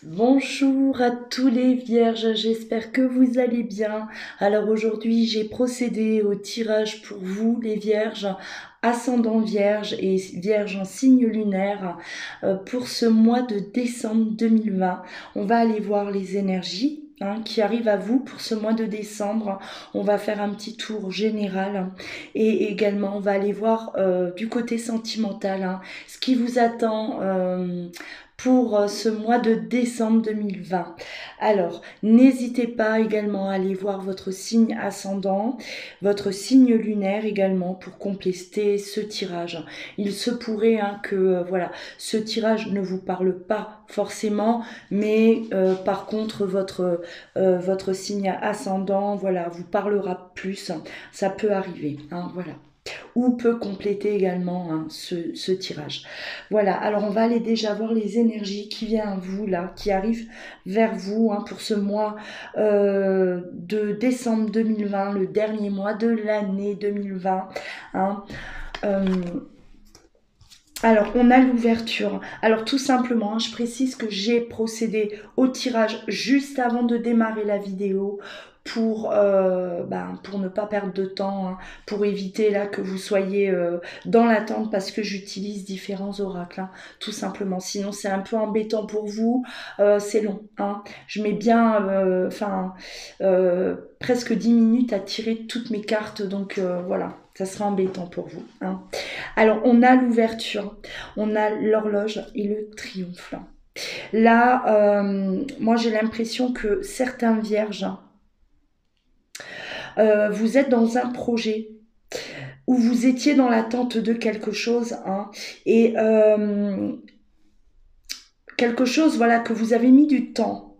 Bonjour à tous les vierges, j'espère que vous allez bien. Alors aujourd'hui, j'ai procédé au tirage pour vous, les vierges, ascendant vierge et vierge en signe lunaire pour ce mois de décembre 2020. On va aller voir les énergies. Qui arrivent à vous pour ce mois de décembre. On va faire un petit tour général et également on va aller voir du côté sentimental ce qui vous attend pour ce mois de décembre 2020. Alors, n'hésitez pas également à aller voir votre signe ascendant, votre signe lunaire également pour compléter ce tirage. Il se pourrait que voilà, ce tirage ne vous parle pas forcément, mais par contre votre signe ascendant, voilà, vous parlera plus. Ça peut arriver, voilà, ou peut compléter également ce tirage. Voilà, alors on va aller déjà voir les énergies qui viennent à vous là, qui arrivent vers vous pour ce mois de décembre 2020, le dernier mois de l'année 2020. Alors, on a l'ouverture. Alors, tout simplement, je précise que j'ai procédé au tirage juste avant de démarrer la vidéo pour ne pas perdre de temps, pour éviter là que vous soyez dans l'attente parce que j'utilise différents oracles, tout simplement. Sinon, c'est un peu embêtant pour vous, c'est long. Je mets bien, presque 10 minutes à tirer toutes mes cartes, donc voilà, ça sera embêtant pour vous. Alors, on a l'ouverture, on a l'horloge et le triomphe. Là, moi, j'ai l'impression que certains vierges, vous êtes dans un projet où vous étiez dans l'attente de quelque chose, et quelque chose, voilà, que vous avez mis du temps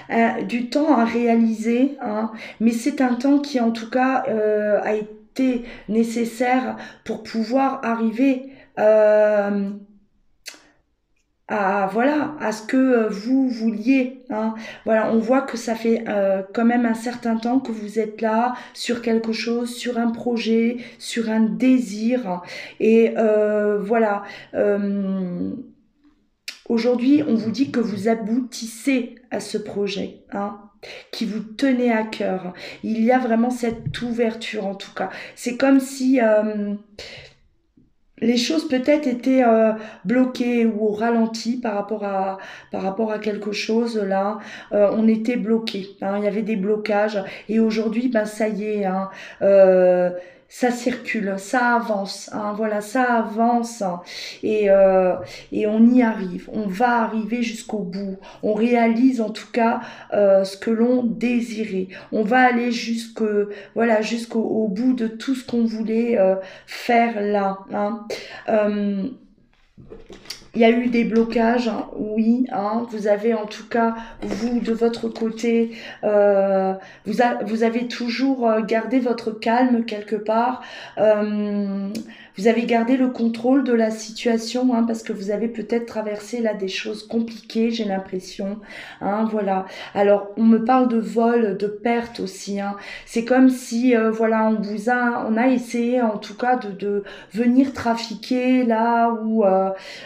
à réaliser, mais c'est un temps qui, en tout cas, a été nécessaire pour pouvoir arriver à ce que vous vouliez. Voilà, on voit que ça fait quand même un certain temps que vous êtes là sur quelque chose, sur un projet, sur un désir. Et voilà, aujourd'hui, on vous dit que vous aboutissez à ce projet. Qui vous tenait à cœur. Il y a vraiment cette ouverture en tout cas. C'est comme si les choses peut-être étaient bloquées ou au ralenti par rapport à quelque chose là. On était bloqué, il y avait des blocages et aujourd'hui ça y est, ça circule, ça avance, voilà, ça avance et, euh, et on y arrive, on va arriver jusqu'au bout, on réalise en tout cas ce que l'on désirait, on va aller voilà, jusqu'au bout de tout ce qu'on voulait faire là. Euh, il y a eu des blocages, oui. Vous avez en tout cas, vous de votre côté, vous avez toujours gardé votre calme quelque part. Vous avez gardé le contrôle de la situation parce que vous avez peut-être traversé là des choses compliquées, j'ai l'impression. Voilà. Alors, on me parle de vol, de perte aussi. C'est comme si, voilà, on a essayé en tout cas de venir trafiquer là où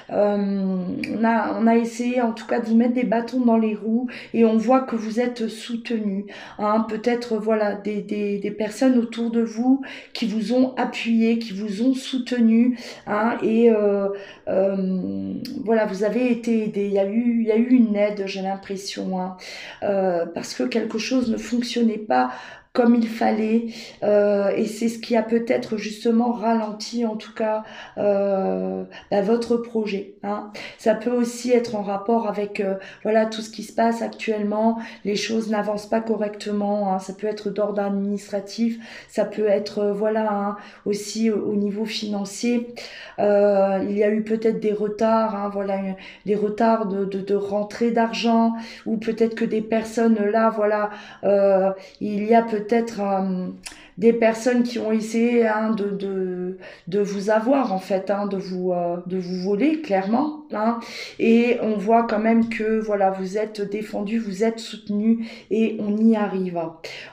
on a essayé en tout cas de vous mettre des bâtons dans les roues et on voit que vous êtes soutenu. Peut-être voilà des personnes autour de vous qui vous ont appuyé, qui vous ont soutenu, et voilà, vous avez été aidé. Il y a eu une aide, j'ai l'impression, parce que quelque chose ne fonctionnait pas comme il fallait, et c'est ce qui a peut-être justement ralenti en tout cas votre projet. Ça peut aussi être en rapport avec voilà tout ce qui se passe actuellement, les choses n'avancent pas correctement, ça peut être d'ordre administratif, ça peut être voilà aussi au niveau financier. Il y a eu peut-être des retards, voilà, des retards de rentrée d'argent, ou peut-être que des personnes là, voilà, il y a peut-être des personnes qui ont essayé hein, de vous avoir en fait, hein, de vous voler clairement. Hein, et on voit quand même que voilà, vous êtes défendu, vous êtes soutenu et on y arrive.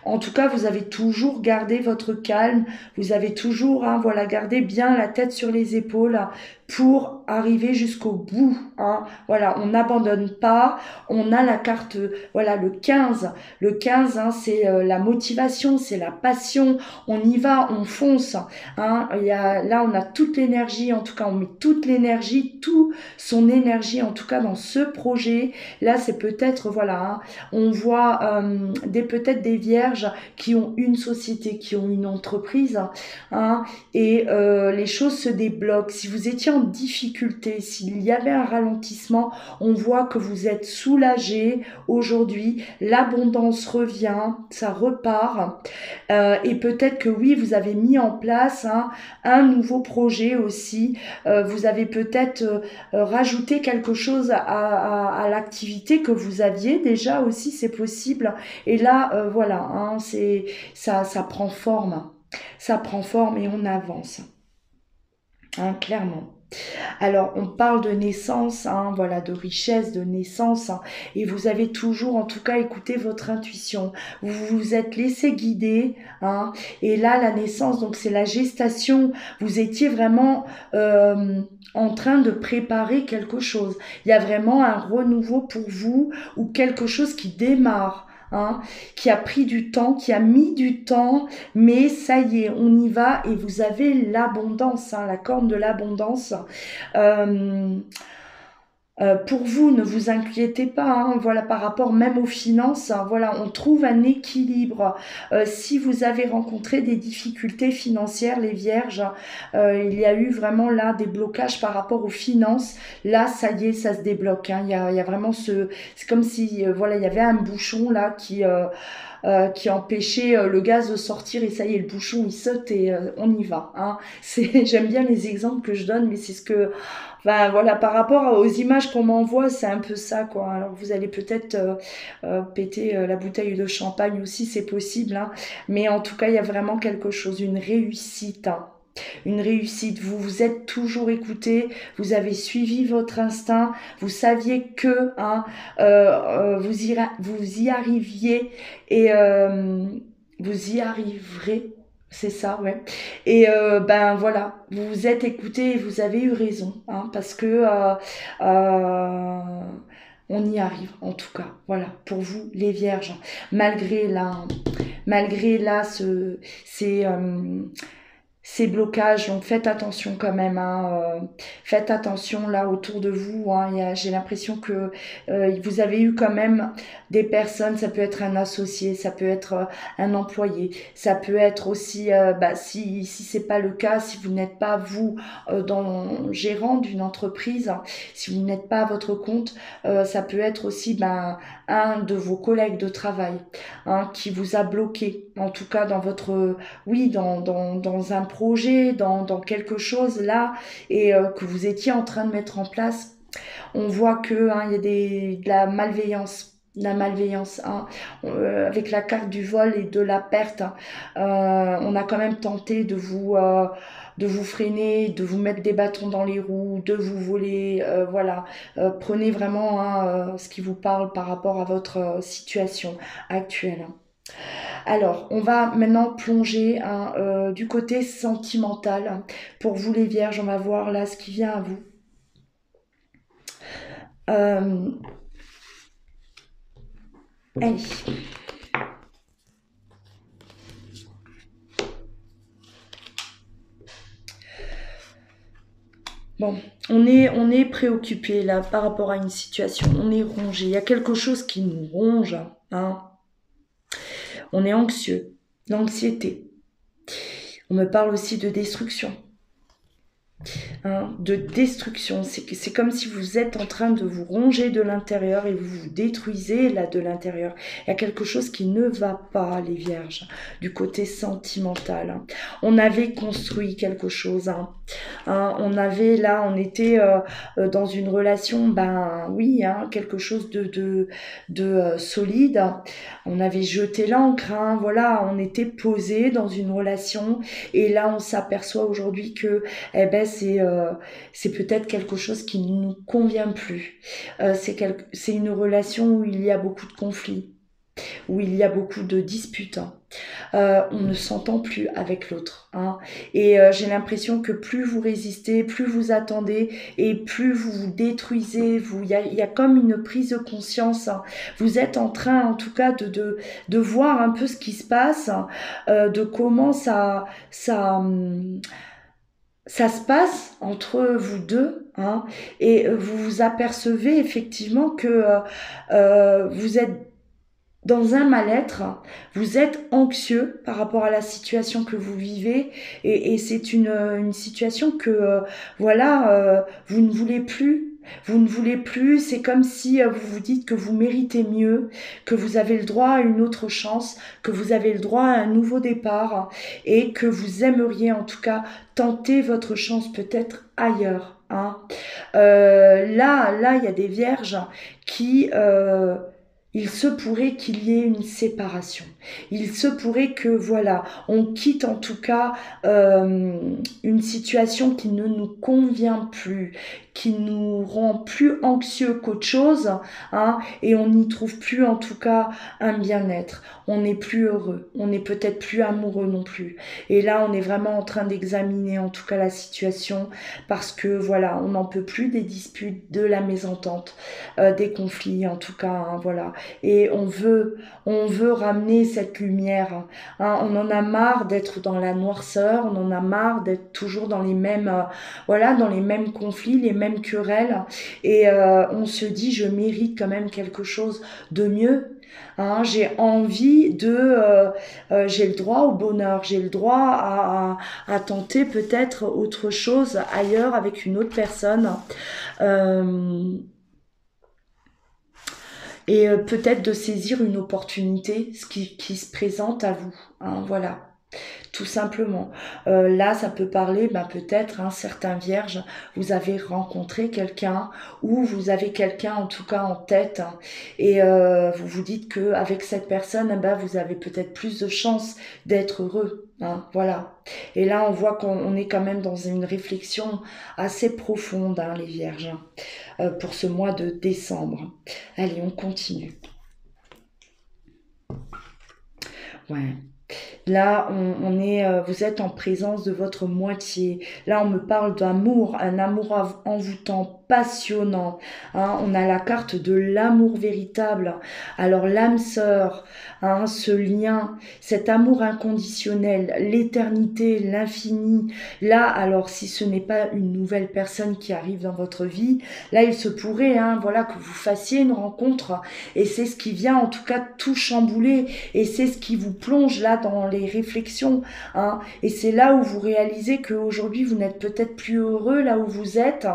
En tout cas, vous avez toujours gardé votre calme, vous avez toujours hein, voilà, gardé bien la tête sur les épaules pour arriver jusqu'au bout. Hein. Voilà, on n'abandonne pas, on a la carte, voilà, le 15. Le 15, hein, c'est la motivation, c'est la passion, on y va, on fonce. Hein. Là, on a toute l'énergie, en tout cas, on met toute l'énergie, tout son énergie, en tout cas, dans ce projet. Là, c'est peut-être, voilà, hein, on voit peut-être des vierges qui ont une société, qui ont une entreprise, hein, et les choses se débloquent. Si vous étiez en difficulté, s'il y avait un ralentissement, on voit que vous êtes soulagé aujourd'hui, l'abondance revient, ça repart, et peut-être que oui, vous avez mis en place hein, un nouveau projet aussi, vous avez peut-être rajouté quelque chose à l'activité que vous aviez déjà aussi, c'est possible, et là, voilà, hein, ça prend forme. Ça prend forme et on avance, hein, clairement. Alors, on parle de naissance, hein, voilà, de richesse, de naissance, hein, et vous avez toujours, en tout cas, écouté votre intuition. Vous vous êtes laissé guider, hein, et là, la naissance, donc c'est la gestation. Vous étiez vraiment en train de préparer quelque chose. Il y a vraiment un renouveau pour vous ou quelque chose qui démarre. Hein, qui a pris du temps, qui a mis du temps, mais ça y est, on y va et vous avez l'abondance, hein, la corne de l'abondance. Euh, pour vous, ne vous inquiétez pas, hein, voilà, par rapport même aux finances, hein, voilà, on trouve un équilibre. Si vous avez rencontré des difficultés financières, les vierges, il y a eu vraiment là des blocages par rapport aux finances. Là, ça y est, ça se débloque. Hein, il y a vraiment c'est comme si, voilà, il y avait un bouchon là qui empêchait le gaz de sortir et ça y est, le bouchon il saute et on y va. Hein. J'aime bien les exemples que je donne, mais c'est ce que, enfin voilà, par rapport aux images qu'on m'envoie, c'est un peu ça quoi. Alors vous allez peut-être péter la bouteille de champagne aussi, c'est possible, hein. Mais en tout cas il y a vraiment quelque chose, une réussite. Hein. Une réussite, vous vous êtes toujours écouté, vous avez suivi votre instinct, vous saviez que hein, vous y arriviez et vous y arriverez, c'est ça, ouais. Et ben voilà, vous vous êtes écouté et vous avez eu raison, hein, parce que on y arrive en tout cas, voilà, pour vous les vierges, malgré là ces blocages, donc faites attention quand même, hein, faites attention là autour de vous, hein, j'ai l'impression que vous avez eu quand même des personnes, ça peut être un associé, ça peut être un employé, ça peut être aussi, si c'est pas le cas, si vous n'êtes pas vous gérant d'une entreprise, hein, si vous n'êtes pas à votre compte, ça peut être aussi un de vos collègues de travail hein, qui vous a bloqué, en tout cas dans votre, oui, dans un projet, dans quelque chose là, et que vous étiez en train de mettre en place, on voit que hein, il y a de la malveillance. La malveillance, hein, avec la carte du vol et de la perte, hein, on a quand même tenté de vous freiner, de vous mettre des bâtons dans les roues, de vous voler, voilà. Prenez vraiment hein, ce qui vous parle par rapport à votre situation actuelle. Alors, on va maintenant plonger hein, du côté sentimental. Pour vous les vierges, on va voir là ce qui vient à vous. Allez. Bon, on est préoccupé là par rapport à une situation. On est rongé. Il y a quelque chose qui nous ronge. Hein. On est anxieux. L'anxiété. On me parle aussi de destruction. hein, de destruction. C'est comme si vous êtes en train de vous ronger de l'intérieur et vous vous détruisez là de l'intérieur. Il y a quelque chose qui ne va pas, les vierges, du côté sentimental. Hein. On avait construit quelque chose. Hein. Hein, on était dans une relation, ben oui, hein, quelque chose de solide. On avait jeté l'encre, hein, voilà, on était posé dans une relation et là on s'aperçoit aujourd'hui que eh ben c'est peut-être quelque chose qui ne nous convient plus. C'est une relation où il y a beaucoup de conflits, où il y a beaucoup de disputes. Hein. On ne s'entend plus avec l'autre. Hein. Et j'ai l'impression que plus vous résistez, plus vous attendez et plus vous vous détruisez. Il y a comme une prise de conscience. Hein. Vous êtes en train, en tout cas, de voir un peu ce qui se passe, de comment ça se passe entre vous deux, hein, et vous vous apercevez effectivement que vous êtes dans un mal-être, vous êtes anxieux par rapport à la situation que vous vivez et c'est une situation que vous ne voulez plus. Vous ne voulez plus, c'est comme si vous vous dites que vous méritez mieux, que vous avez le droit à une autre chance, que vous avez le droit à un nouveau départ et que vous aimeriez en tout cas tenter votre chance peut-être ailleurs. Hein. Là, il y a des vierges qui il se pourrait qu'il y ait une séparation. Il se pourrait que, voilà, on quitte en tout cas une situation qui ne nous convient plus, qui nous rend plus anxieux qu'autre chose, hein, et on n'y trouve plus en tout cas un bien-être. On n'est plus heureux, on n'est peut-être plus amoureux non plus. Et là, on est vraiment en train d'examiner en tout cas la situation parce que, voilà, on n'en peut plus des disputes, de la mésentente, des conflits en tout cas, hein, voilà. Et on veut ramener cette lumière. Hein. On en a marre d'être dans la noirceur, on en a marre d'être toujours dans les mêmes, dans les mêmes conflits, les mêmes querelles. Et on se dit, je mérite quand même quelque chose de mieux. Hein, j'ai envie j'ai le droit au bonheur, j'ai le droit à tenter peut-être autre chose ailleurs avec une autre personne. Et peut-être de saisir une opportunité qui se présente à vous. Hein, voilà. Tout simplement. Là, ça peut parler, peut-être, hein, certains vierges, vous avez rencontré quelqu'un ou vous avez quelqu'un en tout cas en tête hein, et vous vous dites que avec cette personne, vous avez peut-être plus de chances d'être heureux. Hein, voilà. Et là, on voit qu'on est quand même dans une réflexion assez profonde, hein, les vierges, pour ce mois de décembre. Allez, on continue. Ouais. Là, vous êtes en présence de votre moitié. Là, on me parle d'amour, un amour envoûtant, passionnant. Hein, on a la carte de l'amour véritable. Alors, l'âme sœur, hein, ce lien, cet amour inconditionnel, l'éternité, l'infini. Là, alors, si ce n'est pas une nouvelle personne qui arrive dans votre vie, là, il se pourrait, hein, que vous fassiez une rencontre. Et c'est ce qui vient, en tout cas, tout chambouler. Et c'est ce qui vous plonge là dans les réflexions, hein, et c'est là où vous réalisez qu'aujourd'hui vous n'êtes peut-être plus heureux là où vous êtes,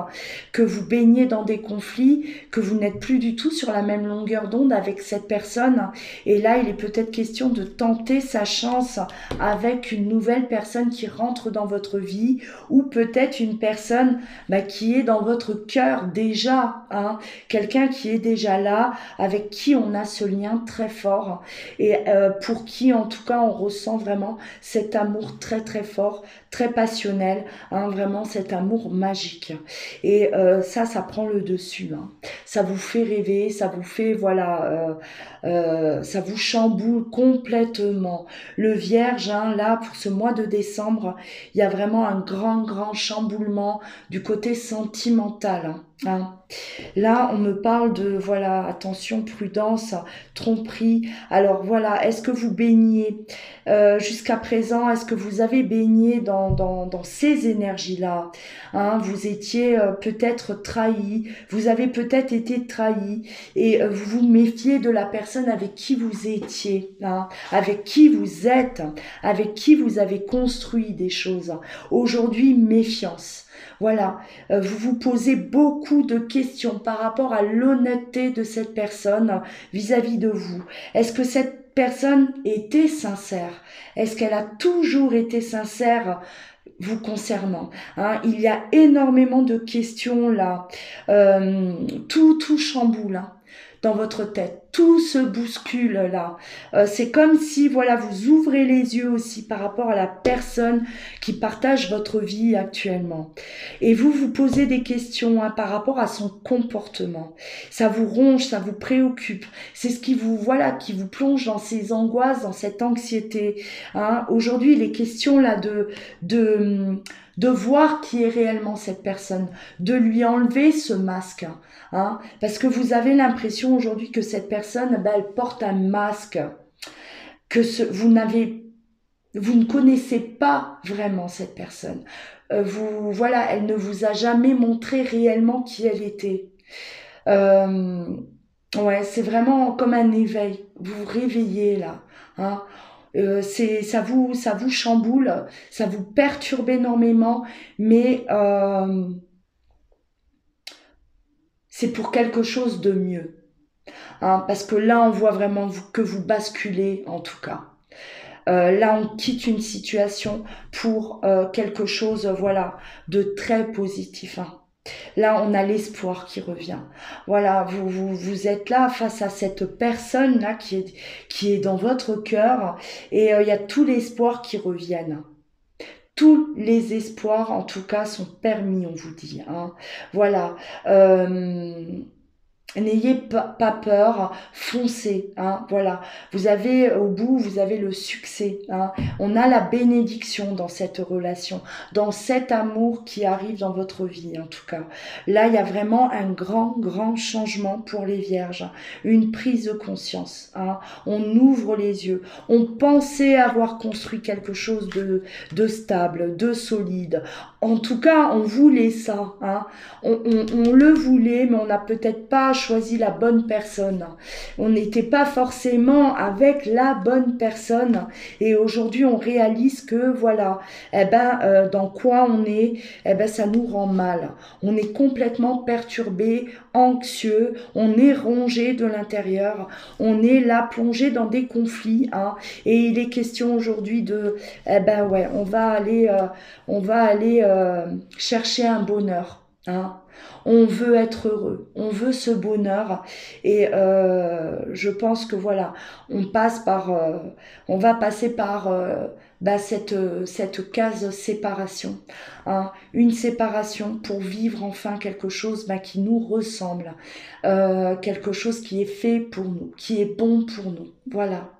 que vous baignez dans des conflits, que vous n'êtes plus du tout sur la même longueur d'onde avec cette personne, et là il est peut-être question de tenter sa chance avec une nouvelle personne qui rentre dans votre vie, ou peut-être une personne qui est dans votre cœur déjà, hein, quelqu'un qui est déjà là, avec qui on a ce lien très fort, et pour qui en tout cas on ressent vraiment cet amour très très fort, très passionnel, hein, vraiment cet amour magique. Et ça prend le dessus. Hein. Ça vous fait rêver, ça vous fait, ça vous chamboule complètement. Le Vierge, hein, là, pour ce mois de décembre, il y a vraiment un grand chamboulement du côté sentimental. Hein. Là, on me parle de, attention, prudence, tromperie. Alors est-ce que vous baignez jusqu'à présent, est-ce que vous avez baigné dans ces énergies-là. Hein, vous étiez peut-être trahi, vous avez peut-être été trahi et vous vous méfiez de la personne avec qui vous étiez, hein, avec qui vous êtes, avec qui vous avez construit des choses. Aujourd'hui, méfiance. Voilà, vous vous posez beaucoup de questions par rapport à l'honnêteté de cette personne vis-à-vis de vous. Est-ce que cette personne était sincère? Est-ce qu'elle a toujours été sincère vous concernant, hein? Il y a énormément de questions là. Tout chamboule, hein, dans votre tête. Tout se bouscule là. C'est comme si, voilà, vous ouvrez les yeux aussi par rapport à la personne qui partage votre vie actuellement. Et vous vous posez des questions, hein, par rapport à son comportement. Ça vous ronge, ça vous préoccupe. C'est ce qui vous, voilà, qui vous plonge dans ces angoisses, dans cette anxiété. Hein. Aujourd'hui, les questions là de voir qui est réellement cette personne, de lui enlever ce masque, hein, parce que vous avez l'impression aujourd'hui que cette personne, ben, elle porte un masque, que vous ne connaissez pas vraiment cette personne. Voilà, elle ne vous a jamais montré réellement qui elle était. Euh, ouais, c'est vraiment comme un éveil. Vous vous réveillez là, hein. Ça vous chamboule, ça vous perturbe énormément, mais c'est pour quelque chose de mieux, hein, parce que là, on voit vraiment que vous basculez, en tout cas. Là, on quitte une situation pour quelque chose, voilà, de très positif, hein. Là, on a l'espoir qui revient. Voilà, vous êtes là face à cette personne-là qui est dans votre cœur et il y a tout l'espoir qui revienne. Tous les espoirs, en tout cas, sont permis, on vous dit, hein. Voilà. N'ayez pas peur, foncez, hein, voilà. Vous avez au bout, vous avez le succès, hein. On a la bénédiction dans cette relation, dans cet amour qui arrive dans votre vie, en tout cas. Là, il y a vraiment un grand changement pour les vierges, une prise de conscience, hein. On ouvre les yeux. On pensait avoir construit quelque chose de stable, de solide. En tout cas, on voulait ça, hein. On le voulait, mais on n'a peut-être pas choisi la bonne personne. On n'était pas forcément avec la bonne personne. Et aujourd'hui, on réalise que, voilà, dans quoi on est, ça nous rend mal. On est complètement perturbé, anxieux, on est rongé de l'intérieur, on est là plongé dans des conflits, hein. Et il est question aujourd'hui de, ouais, on va aller chercher un bonheur, hein. On veut être heureux, on veut ce bonheur et je pense que voilà, on va passer par cette case séparation, hein, une séparation pour vivre enfin quelque chose qui nous ressemble, quelque chose qui est fait pour nous, qui est bon pour nous, voilà.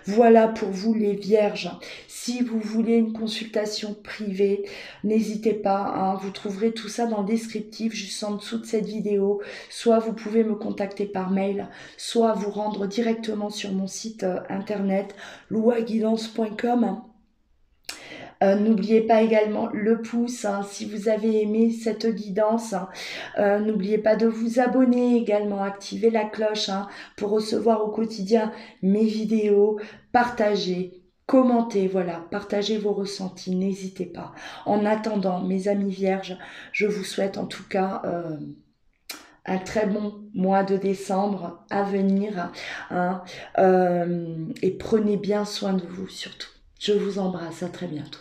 Voilà pour vous les vierges. Si vous voulez une consultation privée, n'hésitez pas, hein, vous trouverez tout ça dans le descriptif juste en dessous de cette vidéo. Soit vous pouvez me contacter par mail, soit vous rendre directement sur mon site internet louaguidance.com. N'oubliez pas également le pouce, hein, si vous avez aimé cette guidance. N'oubliez pas de vous abonner également, activer la cloche, hein, pour recevoir au quotidien mes vidéos, partager, commentez, voilà, partagez vos ressentis, n'hésitez pas. En attendant, mes amis vierges, je vous souhaite en tout cas un très bon mois de décembre à venir, hein, et prenez bien soin de vous surtout. Je vous embrasse, à très bientôt.